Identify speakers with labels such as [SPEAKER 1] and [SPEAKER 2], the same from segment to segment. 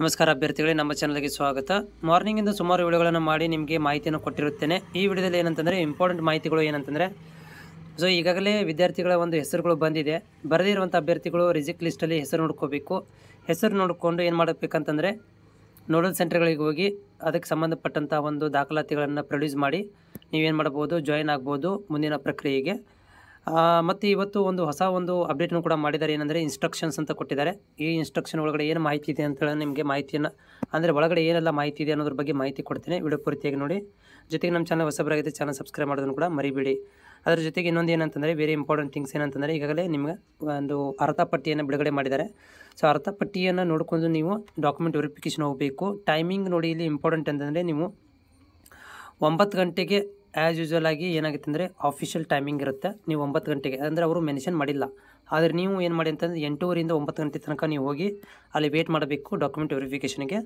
[SPEAKER 1] ನಮಸ್ಕಾರ ಅಭ್ಯರ್ಥಿಗಳೇ, ನಮ್ಮ ಚಾನಲ್ಗೆ ಸ್ವಾಗತ. ಮಾರ್ನಿಂಗಿಂದ ಸುಮಾರು ವಿಡಿಯೋಗಳನ್ನು ಮಾಡಿ ನಿಮಗೆ ಮಾಹಿತಿಯನ್ನು ಕೊಟ್ಟಿರುತ್ತೇನೆ. ಈ ವಿಡಿಯೋದಲ್ಲಿ ಏನಂತಂದರೆ ಇಂಪಾರ್ಟೆಂಟ್ ಮಾಹಿತಿಗಳು ಏನಂತಂದರೆ, ಸೊ ಈಗಾಗಲೇ ವಿದ್ಯಾರ್ಥಿಗಳ ಒಂದು ಹೆಸರುಗಳು ಬಂದಿದೆ. ಬರೆದಿರುವಂಥ ಅಭ್ಯರ್ಥಿಗಳು ರಿಜೆಕ್ಟ್ ಲಿಸ್ಟಲ್ಲಿ ಹೆಸರು ನೋಡ್ಕೋಬೇಕು. ಹೆಸರು ನೋಡಿಕೊಂಡು ಏನು ಮಾಡಬೇಕಂತಂದರೆ, ನೋಡಲ್ ಸೆಂಟರ್ಗಳಿಗೆ ಹೋಗಿ ಅದಕ್ಕೆ ಸಂಬಂಧಪಟ್ಟಂಥ ಒಂದು ದಾಖಲಾತಿಗಳನ್ನು ಪ್ರೊಡ್ಯೂಸ್ ಮಾಡಿ ನೀವೇನು ಮಾಡ್ಬೋದು, ಜಾಯಿನ್ ಆಗ್ಬೋದು ಮುಂದಿನ ಪ್ರಕ್ರಿಯೆಗೆ. ಮತ್ತು ಇವತ್ತು ಹೊಸ ಅಪ್ಡೇಟ್ನು ಕೂಡ ಮಾಡಿದ್ದಾರೆ. ಏನಂದರೆ ಇನ್ಸ್ಟ್ರಕ್ಷನ್ಸ್ ಅಂತ ಕೊಟ್ಟಿದ್ದಾರೆ. ಈ ಇನ್ಸ್ಟ್ರಕ್ಷನ್ ಒಳಗಡೆ ಏನು ಮಾಹಿತಿ ಇದೆ ಅಂತೇಳಿ ನಿಮಗೆ ಮಾಹಿತಿಯನ್ನು, ಅಂದರೆ ಒಳಗಡೆ ಏನೆಲ್ಲ ಮಾಹಿತಿ ಇದೆ ಅನ್ನೋದ್ರ ಬಗ್ಗೆ ಮಾಹಿತಿ ಕೊಡ್ತೀನಿ. ವಿಡಿಯೋ ಪೂರ್ತಿಯಾಗಿ ನೋಡಿ. ಜೊತೆಗೆ ನಮ್ಮ ಚಾನಲ್ ಹೊಸಬರಾಗಿದೆ, ಚಾನಲ್ ಸಬ್ಸ್ಕ್ರೈಬ್ ಮಾಡೋದನ್ನು ಕೂಡ ಮರಿಬೇಡಿ. ಅದರ ಜೊತೆಗೆ ಇನ್ನೊಂದು ಏನಂತಂದರೆ, ವೆರಿ ಇಂಪಾರ್ಟೆಂಟ್ ಥಿಂಗ್ಸ್ ಏನಂತಂದರೆ, ಈಗಾಗಲೇ ನಿಮಗೆ ಒಂದು ಅರ್ಧಪಟ್ಟಿಯನ್ನು ಬಿಡುಗಡೆ ಮಾಡಿದ್ದಾರೆ. ಸೊ ಅರ್ಧಪಟ್ಟಿಯನ್ನು ನೋಡಿಕೊಂಡು ನೀವು ಡಾಕ್ಯುಮೆಂಟ್ ವೆರಿಫಿಕೇಷನ್ ಹೋಗಬೇಕು. ಟೈಮಿಂಗ್ ನೋಡಿ, ಇಲ್ಲಿ ಇಂಪಾರ್ಟೆಂಟ್ ಅಂತಂದರೆ ನೀವು 9 ಗಂಟೆಗೆ ಆ್ಯಸ್ ಯೂಶ್ವಲ್ ಆಗಿ ಏನಾಗುತ್ತೆ ಅಂದರೆ ಆಫಿಷಿಯಲ್ ಟೈಮಿಂಗ್ ಇರುತ್ತೆ. ನೀವು 9 ಗಂಟೆಗೆ ಅಂದರೆ ಅವರು ಮೆನ್ಷನ್ ಮಾಡಿಲ್ಲ, ಆದರೆ ನೀವು ಏನು ಮಾಡಿ ಅಂತಂದರೆ 8:30ರಿಂದ 9 ಗಂಟೆ ತನಕ ನೀವು ಹೋಗಿ ಅಲ್ಲಿ ವೇಟ್ ಮಾಡಬೇಕು ಡಾಕ್ಯುಮೆಂಟ್ ವೆರಿಫಿಕೇಷನ್ಗೆ.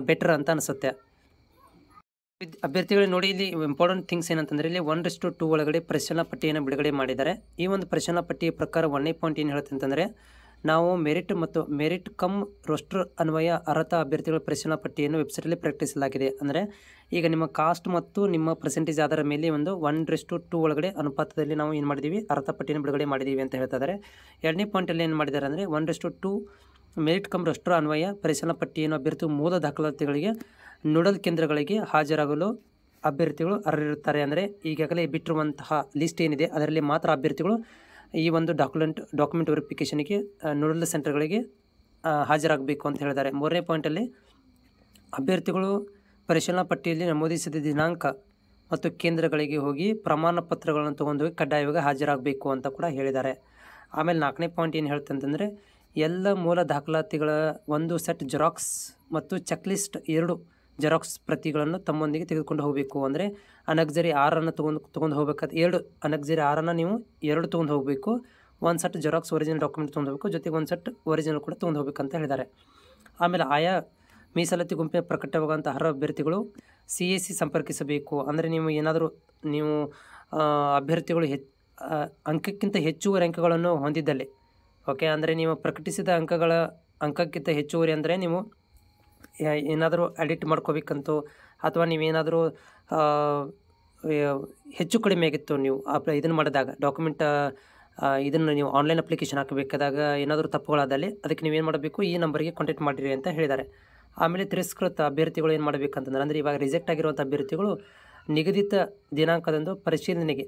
[SPEAKER 1] ಬೆಟರ್ ಅಂತ ಅನಿಸುತ್ತೆ. ಅಭ್ಯರ್ಥಿಗಳು ನೋಡಿ, ಇಲ್ಲಿ ಇಂಪಾರ್ಟೆಂಟ್ ಥಿಂಗ್ಸ್ ಏನಂತಂದರೆ, ಇಲ್ಲಿ 1:2 ಒಳಗಡೆ ಪರಿಶೀಲನಾ ಪಟ್ಟಿಯನ್ನು ಬಿಡುಗಡೆ ಮಾಡಿದ್ದಾರೆ. ಈ ಒಂದು ಪರಿಶೀಲನಾ ಪಟ್ಟಿಯ ಪ್ರಕಾರ 1ನೇ ಪಾಯಿಂಟ್ ಏನು ಹೇಳುತ್ತೆ ಅಂತಂದರೆ, ನಾವು ಮೆರಿಟ್ ಕಮ್ ರೋಸ್ಟರ್ ಅನ್ವಯ ಅರ್ಹತಾ ಅಭ್ಯರ್ಥಿಗಳ ಪರಿಶೀಲನಾ ಪಟ್ಟಿಯನ್ನು ವೆಬ್ಸೈಟಲ್ಲಿ ಪ್ರಕಟಿಸಲಾಗಿದೆ. ಅಂದರೆ ಈಗ ನಿಮ್ಮ ಕಾಸ್ಟ್ ಮತ್ತು ನಿಮ್ಮ ಪರ್ಸೆಂಟೇಜ್ ಆಧಾರ ಮೇಲೆ 1:2 ಒಳಗಡೆ ಅನುಪಾತದಲ್ಲಿ ನಾವು ಏನು ಮಾಡಿದ್ದೀವಿ, ಅರ್ಹತಾ ಪಟ್ಟಿಯನ್ನು ಬಿಡುಗಡೆ ಮಾಡಿದ್ದೀವಿ ಅಂತ ಹೇಳ್ತಾ ಇದ್ದಾರೆ. 2ನೇ ಪಾಯಿಂಟಲ್ಲಿ ಏನು ಮಾಡಿದ್ದಾರೆ ಅಂದರೆ, 1:2 ಮೆರಿಟ್ ಕಮ್ ರೋಸ್ಟರ್ ಅನ್ವಯ ಪರಿಶೀಲನಾ ಪಟ್ಟಿಯನ್ನು ಅಭ್ಯರ್ಥಿ ಮೂಲ ದಾಖಲಾತಿಗಳಿಗೆ ನೋಡಲ್ ಕೇಂದ್ರಗಳಿಗೆ ಹಾಜರಾಗಲು ಅಭ್ಯರ್ಥಿಗಳು ಅರ್ಹರಿರುತ್ತಾರೆ. ಅಂದರೆ ಈಗಾಗಲೇ ಬಿಟ್ಟಿರುವಂತಹ ಲಿಸ್ಟ್ ಏನಿದೆ ಅದರಲ್ಲಿ ಮಾತ್ರ ಅಭ್ಯರ್ಥಿಗಳು ಈ ಒಂದು ಡಾಕ್ಯುಮೆಂಟ್ ವೆರಿಫಿಕೇಷನ್ಗೆ ನೋಡಲ್ ಸೆಂಟರ್ಗಳಿಗೆ ಹಾಜರಾಗಬೇಕು ಅಂತ ಹೇಳಿದ್ದಾರೆ. 3ನೇ ಪಾಯಿಂಟಲ್ಲಿ ಅಭ್ಯರ್ಥಿಗಳು ಪರಿಶೀಲನಾ ಪಟ್ಟಿಯಲ್ಲಿ ನಮೂದಿಸಿದ ದಿನಾಂಕ ಮತ್ತು ಕೇಂದ್ರಗಳಿಗೆ ಹೋಗಿ ಪ್ರಮಾಣ ಪತ್ರಗಳನ್ನು ತೊಗೊಂಡು ಹೋಗಿ ಕಡ್ಡಾಯವಾಗಿ ಹಾಜರಾಗಬೇಕು ಅಂತ ಕೂಡ ಹೇಳಿದ್ದಾರೆ. ಆಮೇಲೆ 4ನೇ ಪಾಯಿಂಟ್ ಏನು ಹೇಳ್ತೆ ಅಂತಂದರೆ, ಎಲ್ಲ ಮೂಲ ದಾಖಲಾತಿಗಳ ಒಂದು ಸೆಟ್ ಜೆರಾಕ್ಸ್ ಮತ್ತು ಚೆಕ್ಲಿಸ್ಟ್ 2 ಜೆರಾಕ್ಸ್ ಪ್ರತಿಗಳನ್ನು ತಮ್ಮೊಂದಿಗೆ ತೆಗೆದುಕೊಂಡು ಹೋಗಬೇಕು. ಅಂದರೆ ಅನಗ್ಜರಿ 6 ತೊಗೊಂಡು ಹೋಗ್ಬೇಕಾದ್ರೆ 2 ಅನಗ್ಜರಿ 6 ನೀವು 2 ತೊಗೊಂಡು ಹೋಗಬೇಕು. ಒಂದು ಸೆಟ್ ಜೆರಾಕ್ಸ್ ಒರಿಜಿನಲ್ ಡಾಕ್ಯುಮೆಂಟ್ ತೊಗೊಂಡು ಹೋಗಬೇಕು, ಜೊತೆಗೆ ಒಂದು ಸೆಟ್ ಒರಿಜಿನಲ್ ಕೂಡ ತೊಗೊಂಡು ಹೋಗ್ಬೇಕಂತ ಹೇಳಿದ್ದಾರೆ. ಆಮೇಲೆ ಆಯಾ ಮೀಸಲಾತಿ ಗುಂಪಿನ ಪ್ರಕಟವಾಗುವಂಥ ಅರ್ಹ ಅಭ್ಯರ್ಥಿಗಳು CAC ಸಂಪರ್ಕಿಸಬೇಕು. ಅಂದರೆ ನೀವು ಅಭ್ಯರ್ಥಿಗಳು ಅಂಕಕ್ಕಿಂತ ಹೆಚ್ಚುವರಿ ಅಂಕಗಳನ್ನು ಹೊಂದಿದ್ದಲ್ಲಿ, ಓಕೆ, ಅಂದರೆ ನೀವು ಪ್ರಕಟಿಸಿದ ಅಂಕಕ್ಕಿಂತ ಹೆಚ್ಚುವರಿ ಅಂದರೆ ನೀವು ಏನಾದರೂ ಎಡಿಟ್ ಮಾಡ್ಕೋಬೇಕಂತೂ, ಅಥವಾ ನೀವೇನಾದರೂ ಹೆಚ್ಚು ಕಡಿಮೆ ಆಗಿತ್ತು ನೀವು ಇದನ್ನು ಮಾಡಿದಾಗ ಡಾಕ್ಯುಮೆಂಟ್ ಇದನ್ನು ನೀವು ಆನ್ಲೈನ್ ಅಪ್ಲಿಕೇಶನ್ ಹಾಕಬೇಕಾದಾಗ ಏನಾದರೂ ತಪ್ಪುಗಳಾದಲ್ಲಿ ಅದಕ್ಕೆ ನೀವೇನು ಮಾಡಬೇಕು, ಈ ನಂಬರಿಗೆ ಕಾಂಟ್ಯಾಕ್ಟ್ ಮಾಡಿರಿ ಅಂತ ಹೇಳಿದ್ದಾರೆ. ಆಮೇಲೆ ತಿರಸ್ಕೃತ ಅಭ್ಯರ್ಥಿಗಳು ಏನು ಮಾಡಬೇಕಂತಂದ್ರೆ, ಅಂದರೆ ಇವಾಗ ರಿಜೆಕ್ಟ್ ಆಗಿರುವಂಥ ಅಭ್ಯರ್ಥಿಗಳು ನಿಗದಿತ ದಿನಾಂಕದಂದು ಪರಿಶೀಲನೆಗೆ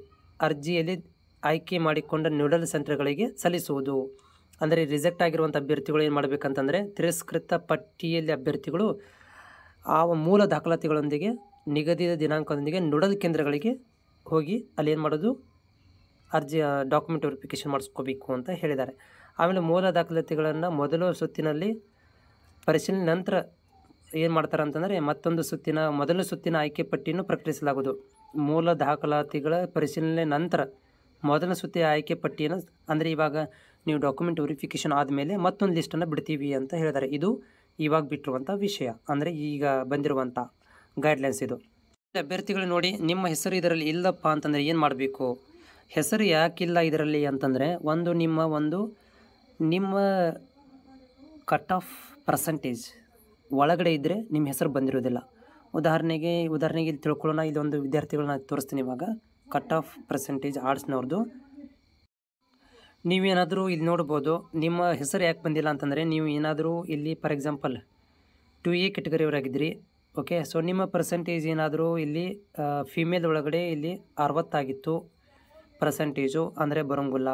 [SPEAKER 1] ಅರ್ಜಿಯಲ್ಲಿ ಆಯ್ಕೆ ಮಾಡಿಕೊಂಡ ನೋಡಲ್ ಸೆಂಟರ್ಗಳಿಗೆ ಸಲ್ಲಿಸುವುದು. ಅಂದರೆ ರಿಜೆಕ್ಟ್ ಆಗಿರುವಂಥ ಅಭ್ಯರ್ಥಿಗಳು ಏನು ಮಾಡಬೇಕಂತಂದರೆ, ತಿರಸ್ಕೃತ ಪಟ್ಟಿಯಲ್ಲಿ ಅಭ್ಯರ್ಥಿಗಳು ಆ ಮೂಲ ದಾಖಲಾತಿಗಳೊಂದಿಗೆ ನಿಗದಿತ ದಿನಾಂಕದೊಂದಿಗೆ ನೋಡಲ್ ಕೇಂದ್ರಗಳಿಗೆ ಹೋಗಿ ಅಲ್ಲಿ ಏನು ಮಾಡೋದು, ಡಾಕ್ಯುಮೆಂಟ್ ವೆರಿಫಿಕೇಷನ್ ಮಾಡಿಸ್ಕೋಬೇಕು ಅಂತ ಹೇಳಿದ್ದಾರೆ. ಆಮೇಲೆ ಮೂಲ ದಾಖಲಾತಿಗಳನ್ನು ಮೊದಲ ಸುತ್ತಿನಲ್ಲಿ ಪರಿಶೀಲನೆ ನಂತರ ಏನು ಮಾಡ್ತಾರೆ ಅಂತಂದರೆ, ಮೊದಲ ಸುತ್ತಿನ ಆಯ್ಕೆ ಪಟ್ಟಿಯನ್ನು ಪ್ರಕಟಿಸಲಾಗುವುದು. ಮೂಲ ದಾಖಲಾತಿಗಳ ಪರಿಶೀಲನೆ ನಂತರ ಮೊದಲ ಸುತ್ತಿನ ಆಯ್ಕೆ ಪಟ್ಟಿಯನ್ನು, ಅಂದರೆ ಇವಾಗ ನೀವು ಡಾಕ್ಯುಮೆಂಟ್ ವೆರಿಫಿಕೇಷನ್ ಆದಮೇಲೆ ಮತ್ತೊಂದು ಲಿಸ್ಟನ್ನು ಬಿಡ್ತೀವಿ ಅಂತ ಹೇಳಿದ್ದಾರೆ. ಇದು ಇವಾಗ ಬಿಟ್ಟಿರುವಂಥ ವಿಷಯ, ಅಂದರೆ ಈಗ ಬಂದಿರುವಂಥ ಗೈಡ್ಲೈನ್ಸ್ ಇದು. ಅಭ್ಯರ್ಥಿಗಳು ನೋಡಿ, ನಿಮ್ಮ ಹೆಸರು ಇದರಲ್ಲಿ ಇಲ್ಲಪ್ಪ ಅಂತಂದರೆ ಏನು ಮಾಡಬೇಕು, ಹೆಸರು ಯಾಕಿಲ್ಲ ಇದರಲ್ಲಿ ಅಂತಂದರೆ, ನಿಮ್ಮ ಕಟ್ ಆಫ್ ಪರ್ಸೆಂಟೇಜ್ ಒಳಗಡೆ ಇದ್ದರೆ ನಿಮ್ಮ ಹೆಸರು ಬಂದಿರೋದಿಲ್ಲ. ಉದಾಹರಣೆಗೆ ಇಲ್ಲಿ ತಿಳ್ಕೊಳ್ಳೋಣ. ಇದೊಂದು ವಿದ್ಯಾರ್ಥಿಗಳನ್ನ ತೋರಿಸ್ತೀನಿ. ಇವಾಗ ಕಟ್ ಆಫ್ ಪರ್ಸೆಂಟೇಜ್ ಆರ್ಟ್ಸ್ನವ್ರದ್ದು ನೀವೇನಾದರೂ ಇಲ್ಲಿ ನೋಡ್ಬೋದು. ನಿಮ್ಮ ಹೆಸರು ಯಾಕೆ ಬಂದಿಲ್ಲ ಅಂತಂದರೆ, ನೀವು ಏನಾದರೂ ಇಲ್ಲಿ ಫಾರ್ ಎಕ್ಸಾಂಪಲ್ 2A ಕೆಟಗರಿಯವರಾಗಿದ್ದಿರಿ, ಓಕೆ. ಸೊ ನಿಮ್ಮ ಪರ್ಸೆಂಟೇಜ್ ಏನಾದರೂ ಇಲ್ಲಿ ಫಿಮೇಲ್ ಒಳಗಡೆ ಇಲ್ಲಿ 60 ಆಗಿತ್ತು ಪರ್ಸೆಂಟೇಜು, ಅಂದರೆ ಬರೋಂಗಿಲ್ಲ.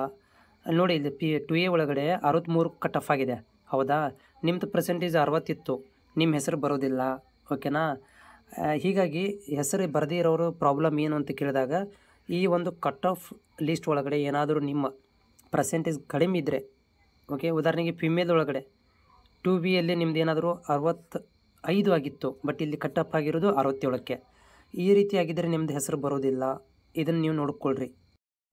[SPEAKER 1] ನೋಡಿ, ಇಲ್ಲಿ 2A ಒಳಗಡೆ 63 ಕಟ್ ಆಫ್ ಆಗಿದೆ, ಹೌದಾ. ನಿಮ್ಮದು ಪರ್ಸೆಂಟೇಜ್ 60 ಇತ್ತು, ನಿಮ್ಮ ಹೆಸರು ಬರೋದಿಲ್ಲ, ಓಕೆನಾ. ಹೀಗಾಗಿ ಹೆಸರು ಬರದೇ ಇರೋರು ಪ್ರಾಬ್ಲಮ್ ಏನು ಅಂತ ಕೇಳಿದಾಗ, ಈ ಒಂದು ಕಟ್ ಆಫ್ ಲಿಸ್ಟ್ ಒಳಗಡೆ ಏನಾದರೂ ನಿಮ್ಮ ಪರ್ಸೆಂಟೇಜ್ ಕಡಿಮೆ ಇದ್ದರೆ, ಓಕೆ, ಉದಾಹರಣೆಗೆ ಫಿಮೇಲ್ ಒಳಗಡೆ 2Bಯಲ್ಲಿ ನಿಮ್ದು ಏನಾದರೂ 65 ಆಗಿತ್ತು, ಬಟ್ ಇಲ್ಲಿ ಕಟ್ ಆಫ್ ಆಗಿರೋದು 67ಕ್ಕೆ. ಈ ರೀತಿ ಆಗಿದ್ದರೆ ನಿಮ್ಮದು ಹೆಸರು ಬರೋದಿಲ್ಲ. ಇದನ್ನು ನೀವು ನೋಡ್ಕೊಳ್ರಿ.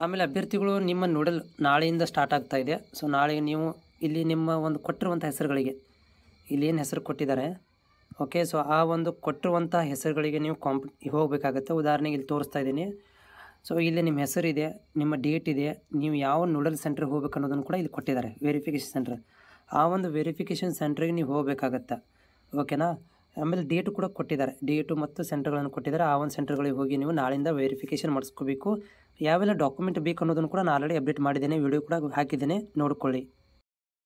[SPEAKER 1] ಆಮೇಲೆ ಅಭ್ಯರ್ಥಿಗಳು ನಿಮ್ಮ ನೋಡಲ್ ನಾಳೆಯಿಂದ ಸ್ಟಾರ್ಟ್ ಆಗ್ತಾ ಇದೆ. ಸೊ ನಾಳೆ ನೀವು ಇಲ್ಲಿ ನಿಮ್ಮ ಕೊಟ್ಟಿರುವಂಥ ಹೆಸರುಗಳಿಗೆ ಇಲ್ಲಿ ಏನು ಹೆಸರು ಕೊಟ್ಟಿದ್ದಾರೆ, ಓಕೆ. ಸೊ ಆ ಕೊಟ್ಟಿರುವಂಥ ಹೆಸರುಗಳಿಗೆ ನೀವು ಹೋಗಬೇಕಾಗತ್ತೆ. ಉದಾಹರಣೆಗೆ ಇಲ್ಲಿ ತೋರಿಸ್ತಾ ಇದ್ದೀನಿ. ಸೊ ಇಲ್ಲಿ ನಿಮ್ಮ ಹೆಸರಿದೆ, ನಿಮ್ಮ ಡೇಟ್ ಇದೆ, ನೀವು ಯಾವ ನೋಡಲ್ ಸೆಂಟ್ರಿಗೆ ಹೋಗ್ಬೇಕು ಅನ್ನೋದನ್ನು ಕೂಡ ಇಲ್ಲಿ ಕೊಟ್ಟಿದ್ದಾರೆ, ವೆರಿಫಿಕೇಷನ್ ಸೆಂಟರ್. ಆ ವೆರಿಫಿಕೇಷನ್ ಸೆಂಟ್ರಿಗೆ ನೀವು ಹೋಗಬೇಕಾಗತ್ತೆ. ಓಕೆನಾ. ಆಮೇಲೆ ಡೇಟು ಕೂಡ ಕೊಟ್ಟಿದ್ದಾರೆ, ಡೇಟು ಮತ್ತು ಸೆಂಟರ್ಗಳನ್ನು ಕೊಟ್ಟಿದ್ದಾರೆ. ಆ ಒಂದು ಸೆಂಟರ್ಗಳಿಗೆ ಹೋಗಿ ನೀವು ನಾಳೆಯಿಂದ ವೆರಿಫಿಕೇಷನ್ ಮಾಡಿಸ್ಕೋಬೇಕು. ಯಾವೆಲ್ಲ ಡಾಕ್ಯುಮೆಂಟ್ ಬೇಕು ಅನ್ನೋದನ್ನು ಕೂಡ ನಾನು ಆಲ್ರೆಡಿ ಅಪ್ಡೇಟ್ ಮಾಡಿದ್ದೇನೆ, ವಿಡಿಯೋ ಕೂಡ ಹಾಕಿದ್ದೇನೆ, ನೋಡಿಕೊಳ್ಳಿ.